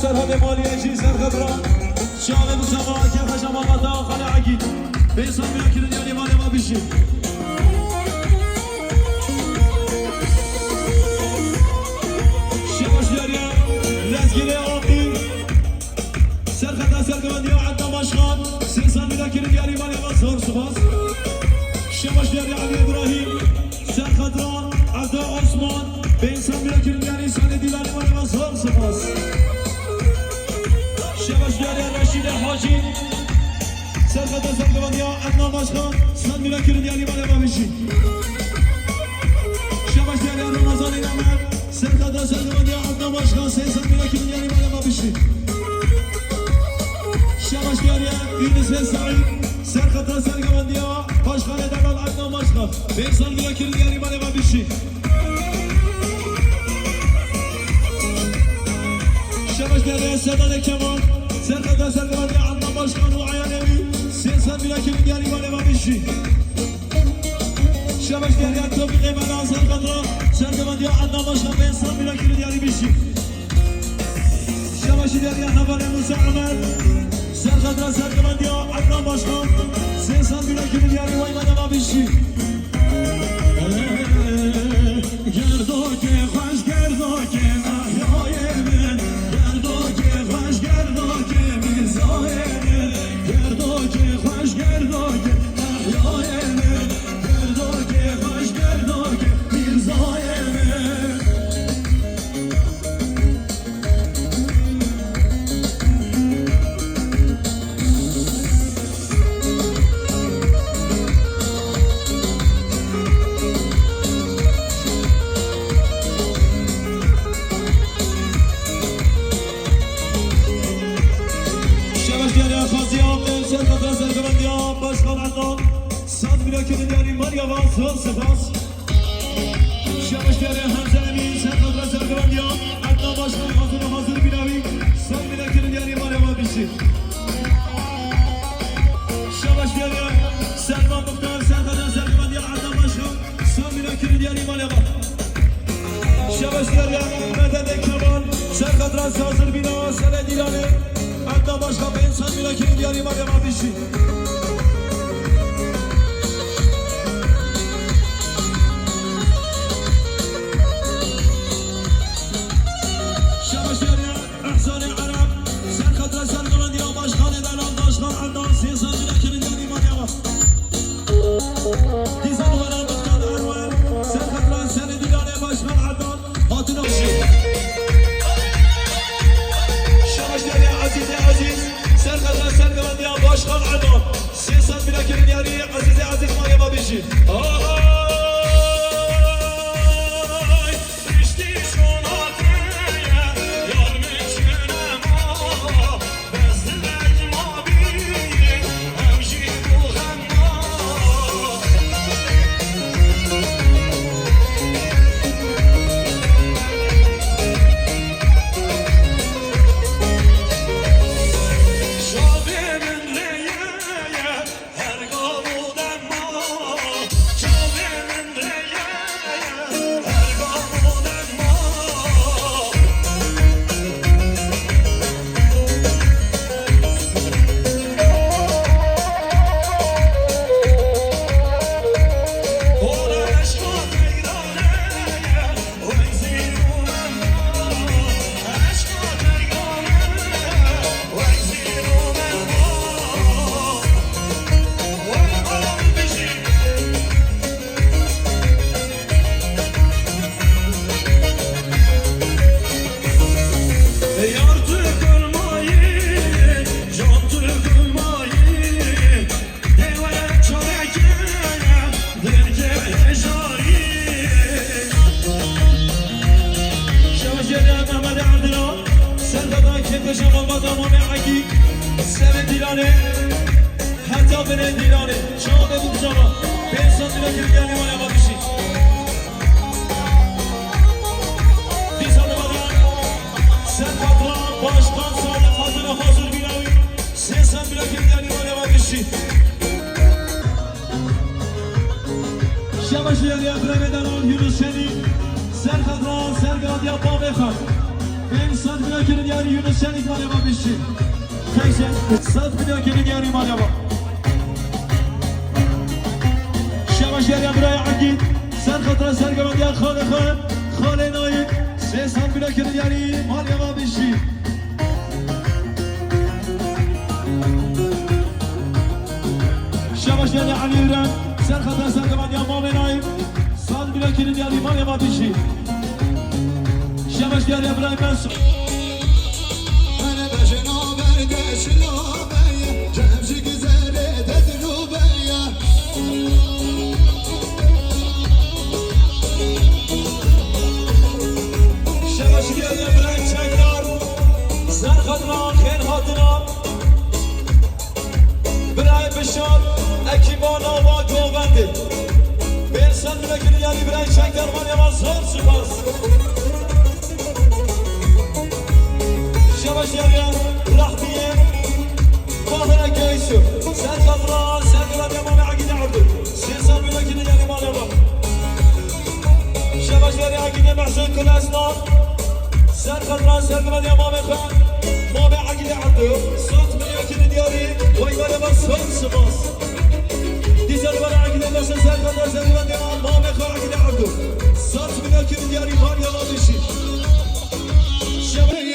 سرها مالیه چی سر خبران شاق مسابقه که خشم آقا داخل عقید بیسان بیا که دنیا لیمان ما بشیم شباش داریم لزگیره آقی سر خطا سرگوندی ها عدنا ماشخان 300 بیا که دنیا لیمان ما زور سپاس شباش داریم علی ابراهیم سر خطران عبدا عثمان بیسان بیا که دنیا لیسان دیلان ما زور سپاس شباش داره رشید حاجی سرخط سرگوندی ها عدنا ماشخان 100 میلیون کردی علی بالا ما بشی شباش داره رمضان نمر سرخط سرگوندی ها عدنا ماشخان 300 میلیون کردی علی بالا ما بشی شباش داره یونس سعید سرخط سرگوندی ها پاشخان دلال عدنا ماشخان 500 میلیون کردی علی بالا ما بشی شباش داره سداد کمان سرخط سرگوندی عدنا ماشخان و عیانوی 300 میلیون کردی علی بالا ما بشی شباش داره توفیق بنا سرخط سرگوندی عدنا ماشخان 500 میلیون کردی علی بشی شباش داره حوال موسی عمر سرخط سرگوندی عدنا ماشخان 300 میلیون کردی علی بالا ما بشی گردو که خوش گردو که احیای من گردو که خوش گردو که میزای من گردو که خوش گردو که احیای من گردو که خوش گردو که میزای من زور سپاس شباش داره همزه امین سرخط سرگوندی ها عدنا ماشخان حاضر بیناوی 100 میلیون کردی علی بالا ما بشی شباش داره سلمان مختار سرخط سرگوندی ها عدنا ماشخان 100 میلیون کردی علی بالا ما شباش داره مدد کمال سرخط حاضر بیناوی سر دیلانه عدنا ماشخان 500 میلیون کردی علی بالا ما بشی شبش یعنی ابراهیم دلال یونس شنی سر خطران سرگاد یا با بخواه این صد میلیون کنید یاری یونس شنی مالی با بیشی خیشه صد میلیون کنید یاری مالی با شبش یعنی ابراهیم عقید سر خطران سرگاد یا خاله نایی 300 میلیون کنید یاری مالی با بیشی شبش یعنی علی ایران سر خطر سرگمان یا مامنایی 100 میلیون کنید یاری مالی با بیشی شبش یعنی ابراهیم منصور اکیبانا و جوونده برسن میلکن یعنی برای چنگ درمان یمان زور سپاس شبش یعنی رحمیه ماهر گیسو سر خطران سرگرد یمان عقیده عبدو 300 میلکن یعنی مال یمان شبش یعنی عقیده محسن کل اسنان سر خطران سرگرد یمان خان مام عقیده عبدو 100 میلکن یعنی ویمان یمان زور سپاس دیزل برای عقیده دست سرگرد سرگرد یمان مام خان عقیده عبدو 100 میلکن یعنی مال یمان بشی شبه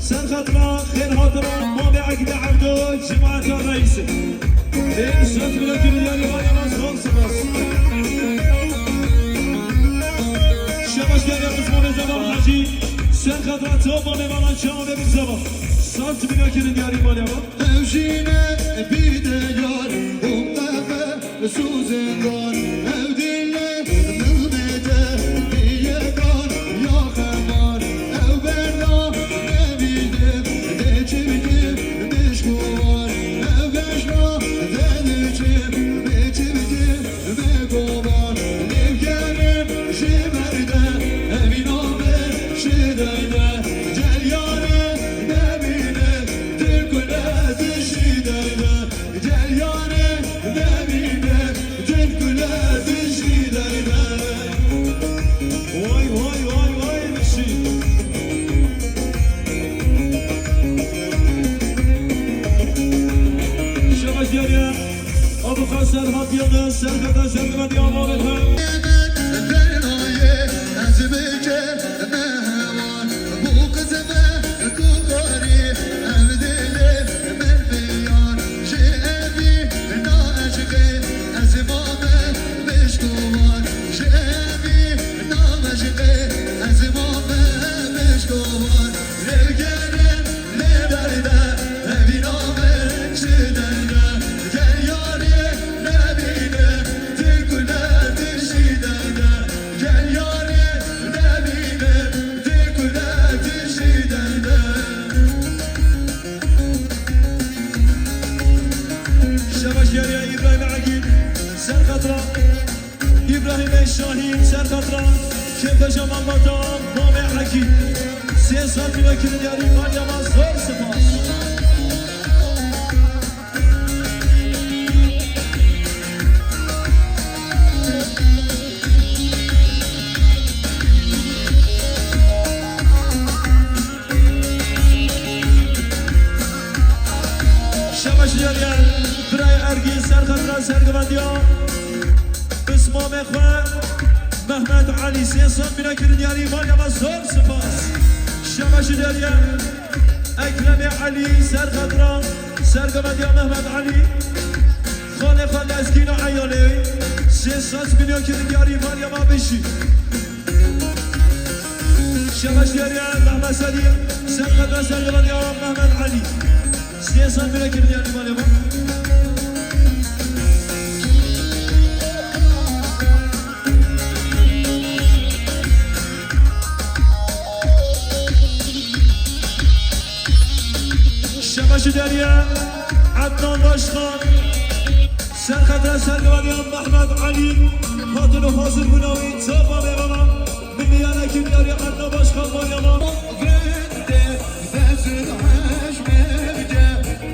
سر خطران خير هاتران ما بعقد عبدو جماعة الرئيس إرشاد ملك الدياري واليمن خالص بس شباش ديالي قسمان زمان حاجي سر خطرات توبا نمانا شامل بالزبا سانت ملك الدياري واليمن Evjine bir de yar Umtefe suzendan Evdille mülmete Bir yegan ya kemar Ev berna ne bildim De çirkim meşgular Ev beşna denirçim Ne çirkim ne kovar Ev gelir şimerde Evin haber şideyde Gel yâre ne bilir Dil güle dişideyde Gel yâre ne bilir Dil güle dişideyde Vay vay vay vay bir şey Şabaş diğer Abu Kasser Hatyalı Serkata Serkata Diyama Bekam Bernayı ezbeke mehevan Bu kızıme kulları evdili mermiyan Şebi na eşki ezmame meşkuvar Şebi na eşki ezmame meşkuvar Revgeren ne derde eviname şidende Gel yâre ne bile dil güler dişidende Gel yâre ne bile dil güler dişidende Şabaş diğer İbrahim Akil Serkatra İbrahim Şahin Serkatra Şevke Cemal Batam Mame Akil Siyasal Mülakir'in diğer İman Yamaz Zor Sıfas Şabaş diğer Biray Ergin Serkatra Sergıvandiya İsmam Ekve Mehmet Ali Siyasal Mülakir'in diğer İman Yamaz Zor Sıfas Şabaş diğer Ekrem Ali Serkatra Sergıvandiya Mehmet Ali Khane Khane Eskina Ayali Siyasal Mülakir'in diğer İman Yamaz Beşi Şabaş diğer Mehmet Salim Serkatra Sergıvandiya Mehmet Ali Siyasal Mülakir'in diğer İman Yamaz Şabaşı Derya Adnan Başkan Serkatra Sergıvandiya Mehmet Ali Hatunu Hazır Günavi Sabah Mevana Milliyane Kimyari Adnan Başkan Meryem'a Vende bezir haşmevce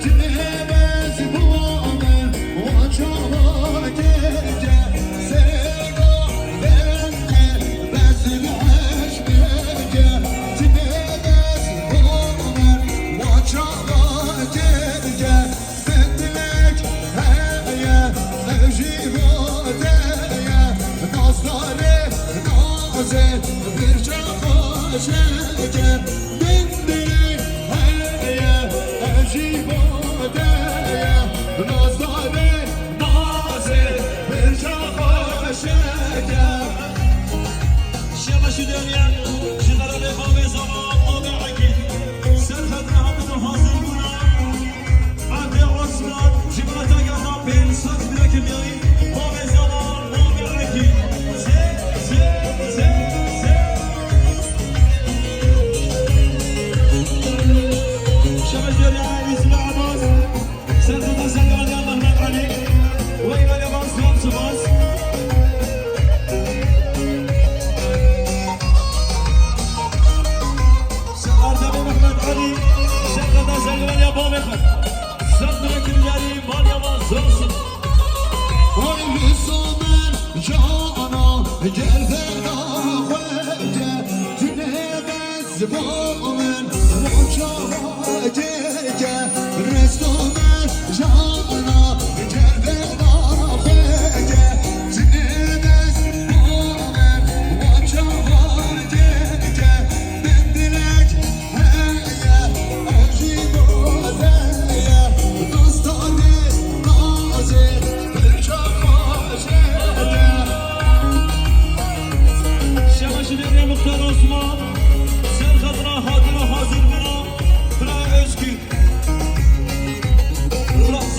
Tünemez bu amel Vaçala gece Sega vende bezir haşmevce Tünemez bu amel Vaçala gece Fettilek heye Mevcivadeye Nazları nazet Bir çağa şeker Bindi her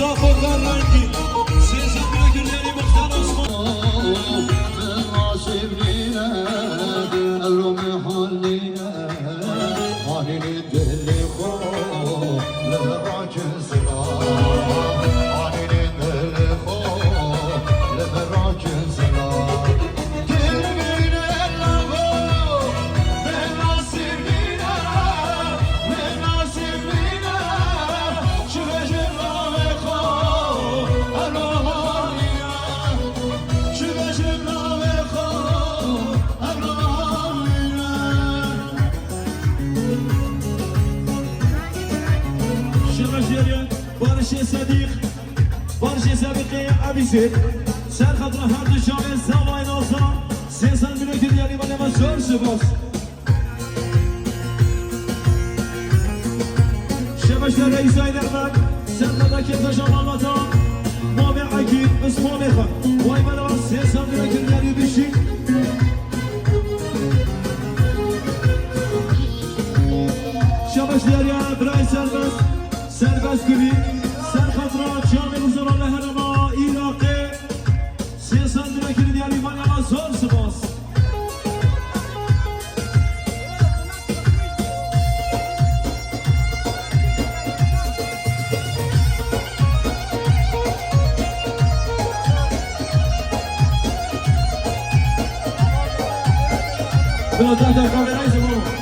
صاف و فرنگی سیزن بگیری مختار عثمان بارش صديق بارش سابقي أبي زيد سر خطر هر دو شامل زمان آسان سيسان بلو كريالي من ما شور شباس شباش رئيس ايدرمك سر مدى كيف شمال وطان ما بعكيد اسمه ميخا واي مدى سيسان بلو كريالي بشي شباش داريا براي سربس سربس كبير سر خطرات شامل وزران لهرما عراقي سيسان دنكر ديالي من اما زور سباس بلا تحت الكاميرا يزمون